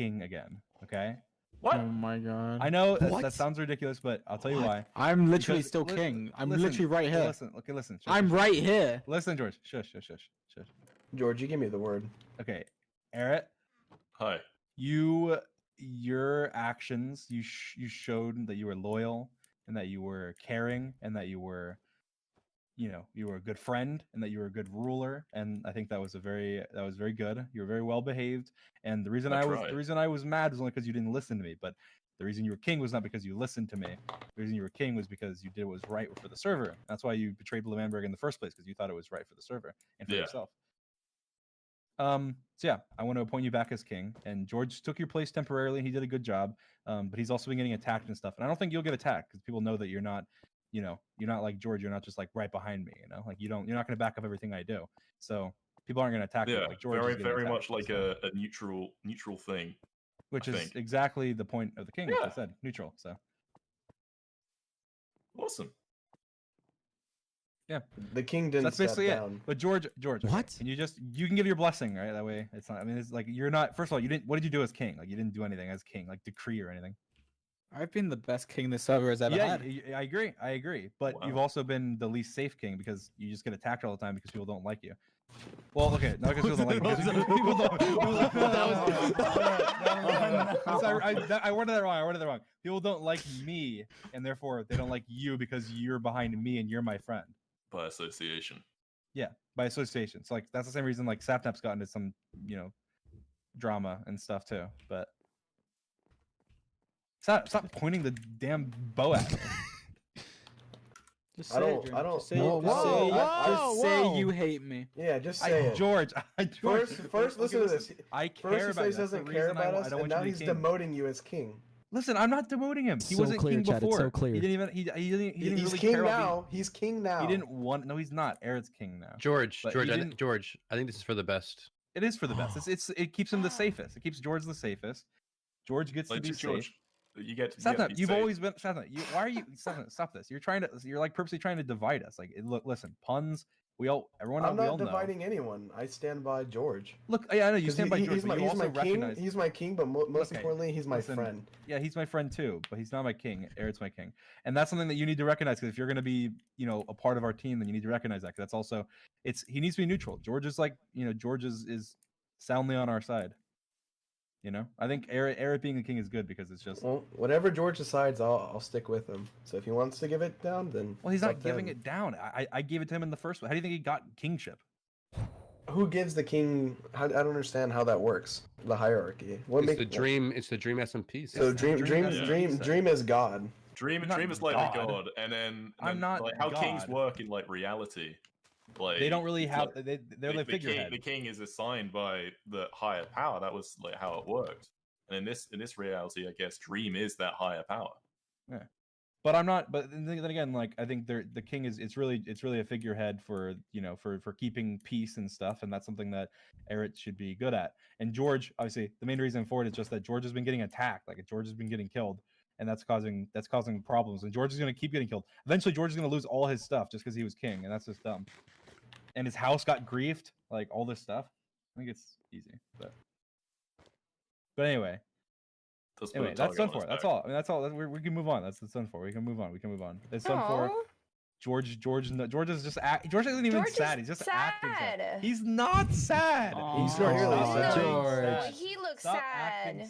king again. Okay. What? Oh my god. I know that sounds ridiculous, but I'll tell you why. I'm literally Because- still listen- king. I'm listen, literally right here. Listen. Okay. Listen. Shush, I'm shush, right shush. here. Listen, George. Shush. George, you give me the word. Okay. Eret, Hi. your actions, you showed that you were loyal and that you were caring and that you were, you were a good friend and that you were a good ruler. And I think that was very good. You were very well behaved. And the reason That's the reason I was mad was only because you didn't listen to me. But the reason you were king was not because you listened to me. The reason you were king was because you did what was right for the server. That's why you betrayed Levanberg in the first place, because you thought it was right for the server and for yourself. So yeah, I want to appoint you back as king. And George took your place temporarily. He did a good job. But he's also been getting attacked and stuff. And I don't think you'll get attacked because people know that you're not, you're not like George. You're not just like right behind me. Like you're not going to back up everything I do. So people aren't going to attack you like George. Very much like a neutral thing. Which is exactly the point of the king, which I said, neutral. So awesome. Yeah, the king didn't. That's basically step down. it. But George, what? Can you can give your blessing, right? That way, it's not. I mean, it's like you're not. First of all, you didn't. What did you do as king? Like you didn't do anything as king, like decree or anything. I've been the best king this server has ever had. I agree. But you've also been the least safe king because you just get attacked all the time because people don't like you. Well, okay, not because people don't like you. People don't. I worded that wrong. People don't like me, and therefore they don't like you because you're behind me and you're my friend. By association. Yeah, by association. So like that's the same reason like Sapnap's got into some, drama and stuff too. But stop pointing the damn bow at me. Just I don't. Say you hate me. Yeah, just say it. George, First, listen to this. I care First, he about says you. he doesn't care about us, and now he's demoting you as king. Listen, I'm not demoting him. He So wasn't clear, king Chad, it's before. so clear. He didn't even. He didn't He's really king care now. about He's king now. He didn't want. No, he's not. Eret's king now. George, But George, he I, didn't- George, I think this is for the best. It is for the best. It keeps him the safest. It keeps George the safest. George gets to be George, safe. you get. Stop that. You've safe. always been. Why are you? Stop this. You're like purposely trying to divide us. Like, look, listen, puns. Everyone. I'm we not all dividing anyone. I stand by George. Look, yeah, I know you stand by George. He's But you also recognize. He's my king, but most Okay, importantly, he's my listen, friend. Yeah, he's my friend too, but he's not my king. Eret's my king, and that's something that you need to recognize. Because if you're going to be, a part of our team, then you need to recognize that. Because that's also, he needs to be neutral. George is like, George is soundly on our side. I think Eret being the king is good because it's just. Well, whatever George decides, I'll stick with him. So if he wants to give it down, then. Well, he's not giving it down. I gave it to him in the first one. How do you think he got kingship? Who gives the king? I don't understand how that works. The hierarchy. It's the dream. It's the dream SMP. So dream is God. Dream is like the god, and then I'm not like how God. kings work in like reality. Like They don't really have. like, They're the figurehead. The king is assigned by the higher power. That was like how it worked. And in this reality, I guess Dream is that higher power. Yeah, but I'm not. But then again, like I think the king is. It's really a figurehead for for keeping peace and stuff, and that's something that Eret should be good at. And George, obviously, the main reason for it is just that George has been getting attacked. Like George has been getting killed, and that's causing problems. And George is going to keep getting killed. Eventually, George is going to lose all his stuff just because he was king, and that's just dumb. And his house got griefed, like all this stuff. I think it's easy, but anyway. That's done for. That's all. I mean, that's all. We can move on. That's done for. We can move on. It's done for. George is just George isn't even sad. He's just acting sad. He's not sad. He's not really sad. George. He looks sad.